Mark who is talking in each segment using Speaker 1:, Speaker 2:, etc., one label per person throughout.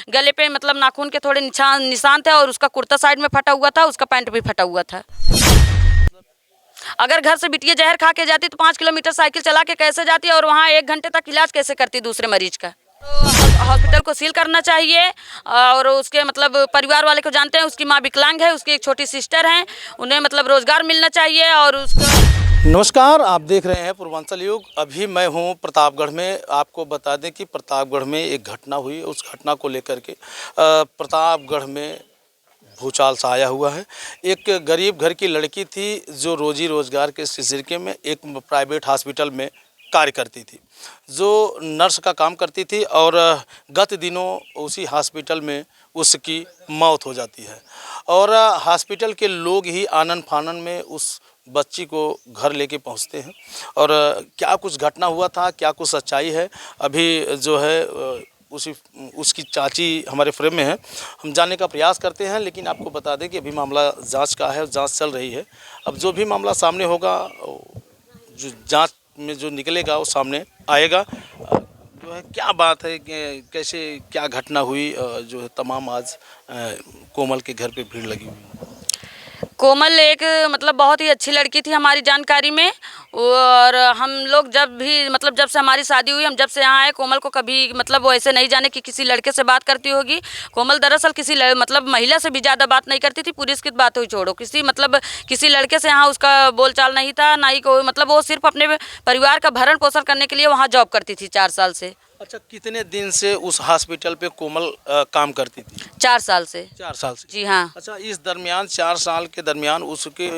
Speaker 1: गले पे मतलब नाखून के थोड़े निशान थे और उसका कुर्ता साइड में फटा हुआ था, उसका पैंट भी फटा हुआ था। अगर घर से बिटिया जहर खा के जाती तो 5 किलोमीटर साइकिल चला के कैसे जाती और वहाँ 1 घंटे तक इलाज कैसे करती दूसरे मरीज का। तो हॉस्पिटल को सील करना चाहिए और उसके मतलब परिवार वाले को जानते हैं, उसकी माँ विकलांग है, उसकी एक छोटी सिस्टर हैं, उन्हें मतलब रोजगार मिलना चाहिए और उसका।
Speaker 2: नमस्कार, आप देख रहे हैं पूर्वांचल युग। अभी मैं हूं प्रतापगढ़ में। आपको बता दें कि प्रतापगढ़ में एक घटना हुई, उस घटना को लेकर के प्रतापगढ़ में भूचाल सा आया हुआ है। एक गरीब घर की लड़की थी जो रोजी रोजगार के सिलसिले में एक प्राइवेट हॉस्पिटल में कार्य करती थी, जो नर्स का काम करती थी और गत दिनों उसी हॉस्पिटल में उसकी मौत हो जाती है और हॉस्पिटल के लोग ही आनन फानन में उस बच्ची को घर लेके पहुंचते हैं। और क्या कुछ घटना हुआ था, क्या कुछ सच्चाई है, अभी जो है उसकी चाची हमारे फ्रेम में है, हम जानने का प्रयास करते हैं। लेकिन आपको बता दें कि अभी मामला जांच का है, जांच चल रही है। अब जो भी मामला सामने होगा, जो जांच में जो निकलेगा वो सामने आएगा। जो है क्या बात है कि कैसे क्या घटना हुई, जो है तमाम आज कोमल के घर पे भीड़ लगी हुई है।
Speaker 1: कोमल एक मतलब बहुत ही अच्छी लड़की थी हमारी जानकारी में, और हम लोग जब भी मतलब जब से हमारी शादी हुई, हम जब से यहाँ आए, कोमल को कभी मतलब वो ऐसे नहीं जाने कि किसी लड़के से बात करती होगी। कोमल दरअसल किसी मतलब महिला से भी ज़्यादा बात नहीं करती थी। पुरुष की बात हुई छोड़ो, किसी लड़के से यहाँ उसका बोलचाल नहीं था, ना ही कोई मतलब वो सिर्फ अपने परिवार का भरण पोषण करने के लिए वहाँ जॉब करती थी 4 साल से।
Speaker 2: अच्छा, कितने दिन से उस हॉस्पिटल पे कोमल काम करती थी?
Speaker 1: 4 साल से।
Speaker 2: 4 साल से?
Speaker 1: जी हाँ।
Speaker 2: अच्छा, इस दरमियान 4 साल के दरमियान उसके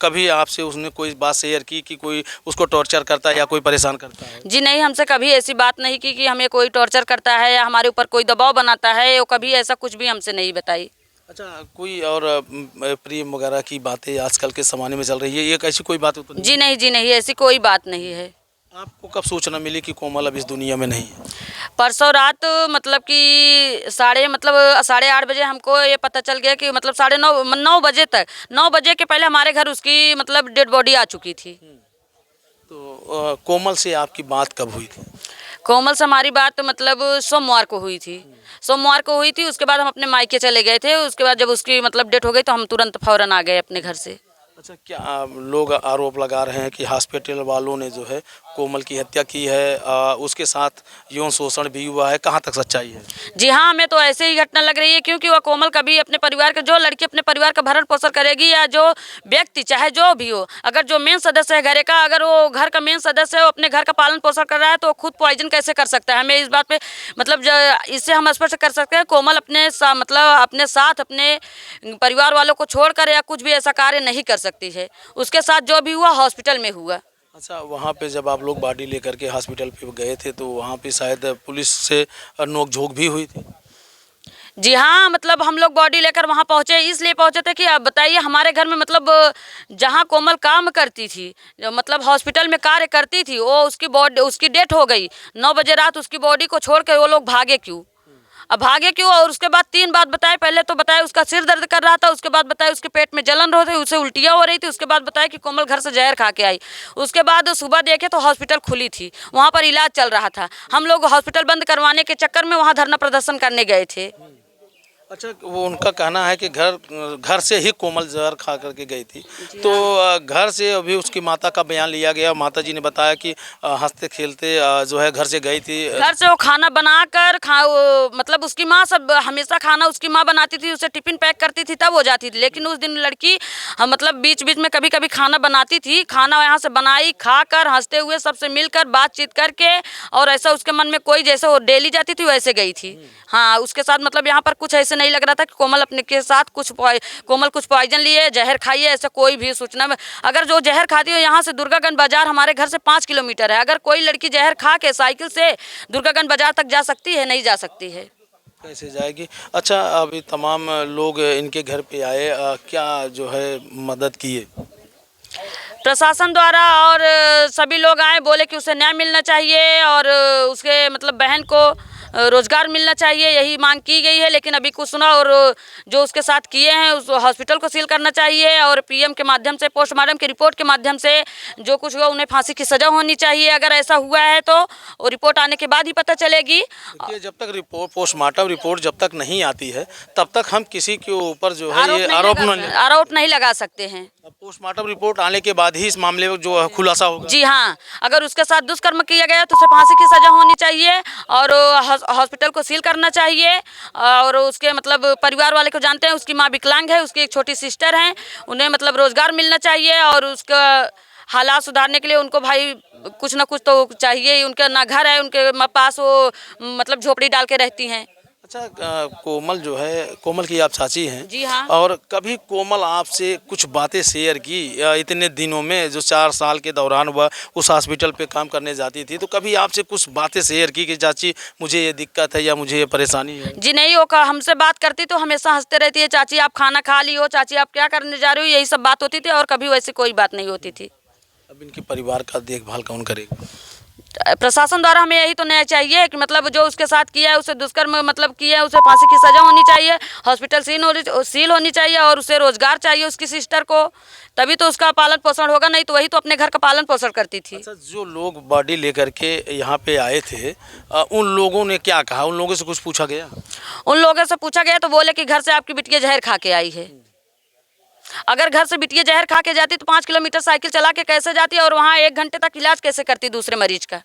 Speaker 2: कभी आपसे उसने कोई बात शेयर की कि कोई उसको टॉर्चर करता है या कोई परेशान करता है?
Speaker 1: जी नहीं, हमसे कभी ऐसी बात नहीं की कि हमें कोई टॉर्चर करता है या हमारे ऊपर कोई दबाव बनाता है, वो कभी ऐसा कुछ भी हमसे नहीं बताई।
Speaker 2: अच्छा, कोई और प्रेम वगैरह की बातें आजकल के ज़माने में चल रही है, ये ऐसी कोई बात तो नहीं?
Speaker 1: जी नहीं, ऐसी कोई बात नहीं है।
Speaker 2: आपको कब सूचना मिली कि कोमल अब इस दुनिया में नहीं है?
Speaker 1: परसों रात मतलब कि 8:30 बजे हमको ये पता चल गया कि मतलब 9:30 बजे तक, 9 बजे के पहले हमारे घर उसकी मतलब डेड बॉडी आ चुकी थी।
Speaker 2: तो कोमल से आपकी बात कब हुई थी?
Speaker 1: कोमल से हमारी बात मतलब सोमवार को हुई थी। सोमवार को हुई थी, उसके बाद हम अपने मायके चले गए थे। उसके बाद जब उसकी मतलब डेथ हो गई तो हम तुरंत फौरन आ गए अपने घर से।
Speaker 2: अच्छा, क्या लोग आरोप लगा रहे हैं कि हॉस्पिटल वालों ने जो है कोमल की हत्या की है, उसके साथ यौन शोषण भी हुआ है, कहाँ तक सच्चाई है?
Speaker 1: जी हाँ, हमें तो ऐसे ही घटना लग रही है, क्योंकि वह कोमल कभी अपने परिवार के, जो लड़की अपने परिवार का भरण पोषण करेगी या जो व्यक्ति चाहे जो भी हो, अगर जो मेन सदस्य है घर का, अगर वो घर का मेन सदस्य है, वो अपने घर का पालन पोषण कर रहा है तो खुद पॉइजन कैसे कर सकता है? हमें इस बात पे मतलब इससे हम स्पष्ट कर सकते हैं, कोमल अपने साथ अपने परिवार वालों को छोड़कर या कुछ भी ऐसा कार्य नहीं कर सकती है। उसके साथ जो भी हुआ हॉस्पिटल में हुआ।
Speaker 2: अच्छा, वहाँ पे जब आप लोग बॉडी लेकर के हॉस्पिटल पे गए थे तो वहाँ पे शायद पुलिस से नोकझोंक भी हुई थी?
Speaker 1: जी हाँ, मतलब हम लोग बॉडी लेकर वहाँ पहुँचे, इसलिए पहुँचे थे कि आप बताइए, हमारे घर में मतलब जहाँ कोमल काम करती थी, मतलब हॉस्पिटल में कार्य करती थी, वो उसकी डेथ हो गई। 9 बजे रात उसकी बॉडी को छोड़ के वो लोग भागे क्यों? अब भागे क्यों? और उसके बाद 3 बात बताए। पहले तो बताया उसका सिर दर्द कर रहा था, उसके बाद बताया उसके पेट में जलन हो रही, उसे उल्टियाँ हो रही थी, उसके बाद बताया कि कोमल घर से जहर खा के आई। उसके बाद सुबह देखे तो हॉस्पिटल खुली थी, वहाँ पर इलाज चल रहा था। हम लोग हॉस्पिटल बंद करवाने के चक्कर में वहाँ धरना प्रदर्शन करने गए थे।
Speaker 2: अच्छा, वो उनका कहना है कि घर से ही कोमल जहर खा करके गई थी। तो घर से अभी उसकी माता का बयान लिया गया। माता जी ने बताया कि हंसते खेलते जो है घर से गई थी।
Speaker 1: घर से वो खाना बनाकर मतलब उसकी माँ सब हमेशा खाना उसकी माँ बनाती थी, उसे टिफिन पैक करती थी तब वो जाती थी। लेकिन उस दिन लड़की मतलब बीच बीच में कभी कभी खाना बनाती थी, खाना यहाँ से बनाई, खाकर हंसते हुए सबसे मिलकर बातचीत करके, और ऐसा उसके मन में कोई, जैसे वो डेली जाती थी वैसे गई थी। हाँ, उसके साथ मतलब यहाँ पर कुछ ऐसे नहीं लग रहा था कि कोमल अपने के साथ कोमल कुछ पॉइजन लिए, जहर खाइए, ऐसा कोई भी सूचना में। अगर जो जहर खाती हो, यहाँ से दुर्गागंज बाजार हमारे घर से 5 किलोमीटर है, अगर कोई लड़की जहर खा के साइकिल से दुर्गागंज बाजार तक जा सकती है? नहीं जा सकती है।
Speaker 2: कैसे जाएगी? अच्छा, अभी तमाम लोग इनके घर पे आए, क्या जो है मदद किए?
Speaker 1: प्रशासन द्वारा और सभी लोग आए, बोले कि उसे न्याय मिलना चाहिए और उसके मतलब बहन को रोजगार मिलना चाहिए, यही मांग की गई है। लेकिन अभी कुछ सुना, और जो उसके साथ किए हैं उस हॉस्पिटल को सील करना चाहिए, और पीएम के माध्यम से, पोस्टमार्टम की रिपोर्ट के माध्यम से जो कुछ हुआ उन्हें फांसी की सजा होनी चाहिए। अगर ऐसा हुआ है तो वो रिपोर्ट आने के बाद ही पता चलेगी।
Speaker 2: देखिए, जब तक पोस्टमार्टम रिपोर्ट जब तक नहीं आती है तब तक हम किसी के ऊपर जो है ये
Speaker 1: आरोप नहीं लगा सकते हैं।
Speaker 2: पोस्टमार्टम रिपोर्ट आने के बाद ही इस मामले में जो है खुलासा होगा।
Speaker 1: जी हाँ, अगर उसके साथ दुष्कर्म किया गया तो उसे फांसी की सजा होनी चाहिए, और हॉस्पिटल को सील करना चाहिए। और उसके मतलब परिवार वाले को जानते हैं, उसकी माँ विकलांग है, उसकी एक छोटी सिस्टर है, उन्हें मतलब रोजगार मिलना चाहिए, और उसका हालात सुधारने के लिए उनको भाई कुछ ना कुछ तो चाहिए ही। उनका ना घर है, उनके पास वो मतलब झोपड़ी डाल के रहती हैं।
Speaker 2: अच्छा, कोमल जो है, कोमल की आप चाची हैं।
Speaker 1: जी हाँ।
Speaker 2: और कभी कोमल आपसे कुछ बातें शेयर की इतने दिनों में जो 4 साल के दौरान वह उस हॉस्पिटल पे काम करने जाती थी, तो कभी आपसे कुछ बातें शेयर की कि चाची मुझे ये दिक्कत है या मुझे ये परेशानी है?
Speaker 1: जी नहीं, वो हमसे बात करती तो हमेशा हंसते रहती है, चाची आप खाना खा ली हो, चाची आप क्या करने जा रही हो, यही सब बात होती थी, और कभी वैसे कोई बात नहीं होती थी।
Speaker 2: अब इनके परिवार का देखभाल कौन करेगा?
Speaker 1: प्रशासन द्वारा हमें यही तो न्याय चाहिए कि मतलब जो उसके साथ किया है, उसे दुष्कर्म मतलब किया है, उसे फांसी की सजा होनी चाहिए, हॉस्पिटल सील होनी चाहिए, और उसे रोजगार चाहिए उसकी सिस्टर को, तभी तो उसका पालन पोषण होगा, नहीं तो वही तो अपने घर का पालन पोषण करती थी।
Speaker 2: अच्छा, जो लोग बॉडी लेकर के यहाँ पे आए थे उन लोगों ने क्या कहा? उन लोगों से कुछ पूछा गया?
Speaker 1: उन लोगों से पूछा गया तो बोले कि घर से आपकी बिटिया जहर खा के आई है। अगर घर से बिटिया जहर खा के जाती तो 5 किलोमीटर साइकिल चला के कैसे जाती, और वहाँ 1 घंटे तक इलाज कैसे करती दूसरे मरीज का।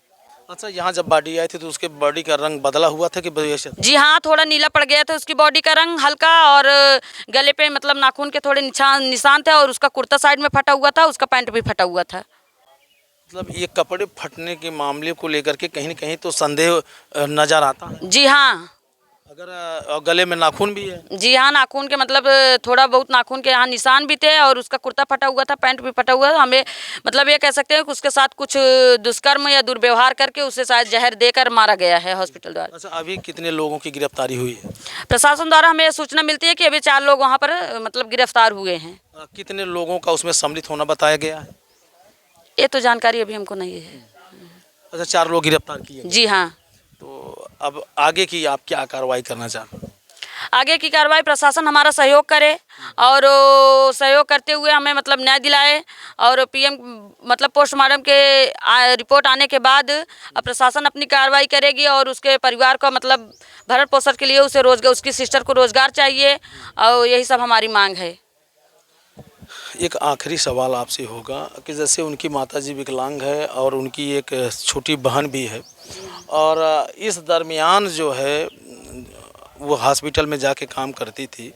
Speaker 2: अच्छा, यहाँ जब बॉडी आई थी तो उसके बॉडी का रंग बदला हुआ था कि वैसे?
Speaker 1: जी हाँ, थोड़ा नीला पड़ गया था उसकी बॉडी का रंग हल्का, और गले पे मतलब नाखून के थोड़े निशान थे, और उसका कुर्ता साइड में फटा हुआ था, उसका पैंट भी फटा हुआ था।
Speaker 2: मतलब ये कपड़े फटने के मामले को लेकर के कहीं न कहीं तो संदेह नज़र आता है।
Speaker 1: जी हाँ।
Speaker 2: अगर गले में नाखून भी है?
Speaker 1: जी हाँ, नाखून के मतलब थोड़ा बहुत नाखून के यहाँ निशान भी थे, और उसका कुर्ता फटा हुआ था, पैंट भी फटा हुआ था। हमें मतलब ये कह सकते हैं कि उसके साथ कुछ दुष्कर्म या दुर्व्यवहार करके उसे शायद जहर देकर मारा गया है हॉस्पिटल द्वारा।
Speaker 2: अच्छा, अभी कितने लोगों की गिरफ्तारी हुई है?
Speaker 1: प्रशासन द्वारा हमें सूचना मिलती है कि अभी 4 लोग वहाँ पर मतलब गिरफ्तार हुए हैं।
Speaker 2: कितने लोगों का उसमें सम्मिलित होना बताया गया है?
Speaker 1: ये तो जानकारी अभी हमको नहीं है।
Speaker 2: अच्छा, 4 लोग गिरफ्तार किए।
Speaker 1: जी हाँ।
Speaker 2: तो अब आगे की आप क्या कार्रवाई करना चाहते हैं?
Speaker 1: आगे की कार्रवाई प्रशासन हमारा सहयोग करे, और सहयोग करते हुए हमें मतलब न्याय दिलाए, और पीएम मतलब पोस्टमार्टम के रिपोर्ट आने के बाद प्रशासन अपनी कार्रवाई करेगी, और उसके परिवार का मतलब भरण पोषण के लिए उसे रोजगार, उसकी सिस्टर को रोजगार चाहिए, और यही सब हमारी मांग है।
Speaker 2: एक आखिरी सवाल आपसे होगा कि जैसे उनकी माताजी विकलांग है और उनकी एक छोटी बहन भी है, और इस दरमियान जो है वो हॉस्पिटल में जाके काम करती थी,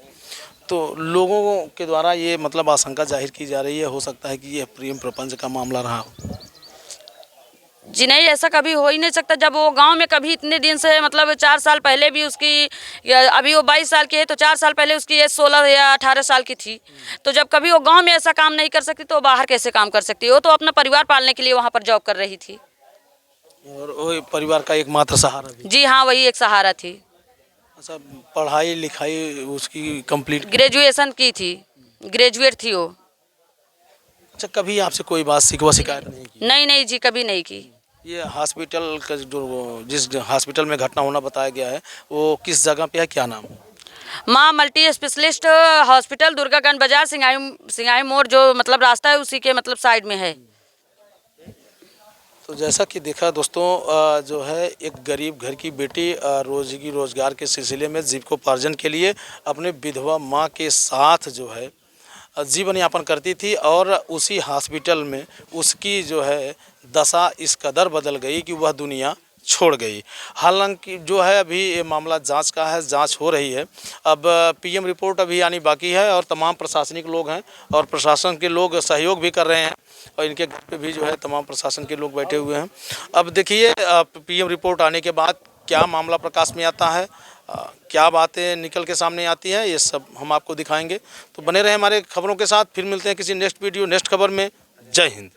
Speaker 2: तो लोगों के द्वारा ये मतलब आशंका जाहिर की जा रही है, हो सकता है कि ये प्रेम प्रपंच का मामला रहा हो।
Speaker 1: जी नहीं, ऐसा कभी हो ही नहीं सकता। जब वो गांव में कभी इतने दिन से मतलब 4 साल पहले भी उसकी, अभी वो 22 साल की है, तो 4 साल पहले उसकी एज 16 या 18 साल की थी। तो जब कभी वो गांव में ऐसा काम नहीं कर सकती तो बाहर कैसे काम कर सकती है? वो तो अपना परिवार पालने के लिए वहाँ पर जॉब कर रही थी,
Speaker 2: और वही परिवार का एकमात्र सहारा भी।
Speaker 1: जी हाँ, वही एक सहारा थी।
Speaker 2: अच्छा, पढ़ाई लिखाई उसकी कंप्लीट?
Speaker 1: ग्रेजुएशन की थी, ग्रेजुएट थी वो।
Speaker 2: अच्छा, कभी आपसे कोई बात शिकायत नहीं की?
Speaker 1: नहीं जी, कभी नहीं की।
Speaker 2: ये हॉस्पिटल का जो जिस हॉस्पिटल में घटना होना बताया गया है वो किस जगह पे है, क्या नाम?
Speaker 1: माँ मल्टी स्पेशलिस्ट हॉस्पिटल, दुर्गागंज बाजार, सिंगाई मोड़ जो मतलब रास्ता है उसी के मतलब साइड में है।
Speaker 2: तो जैसा कि देखा दोस्तों, जो है एक गरीब घर की बेटी रोजगार के सिलसिले में जीविकोपार्जन के लिए अपने विधवा माँ के साथ जो है जीवन यापन करती थी, और उसी हॉस्पिटल में उसकी जो है दशा इस कदर बदल गई कि वह दुनिया छोड़ गई। हालांकि जो है अभी ये मामला जांच का है, जांच हो रही है। अब पीएम रिपोर्ट अभी आनी बाकी है, और तमाम प्रशासनिक लोग हैं और प्रशासन के लोग सहयोग भी कर रहे हैं, और इनके घर पे भी जो है तमाम प्रशासन के लोग बैठे हुए हैं। अब देखिए पीएम रिपोर्ट आने के बाद क्या मामला प्रकाश में आता है, क्या बातें निकल के सामने आती हैं, ये सब हम आपको दिखाएंगे। तो बने रहे हमारे खबरों के साथ। फिर मिलते हैं किसी नेक्स्ट वीडियो, नेक्स्ट खबर में। जय हिंद।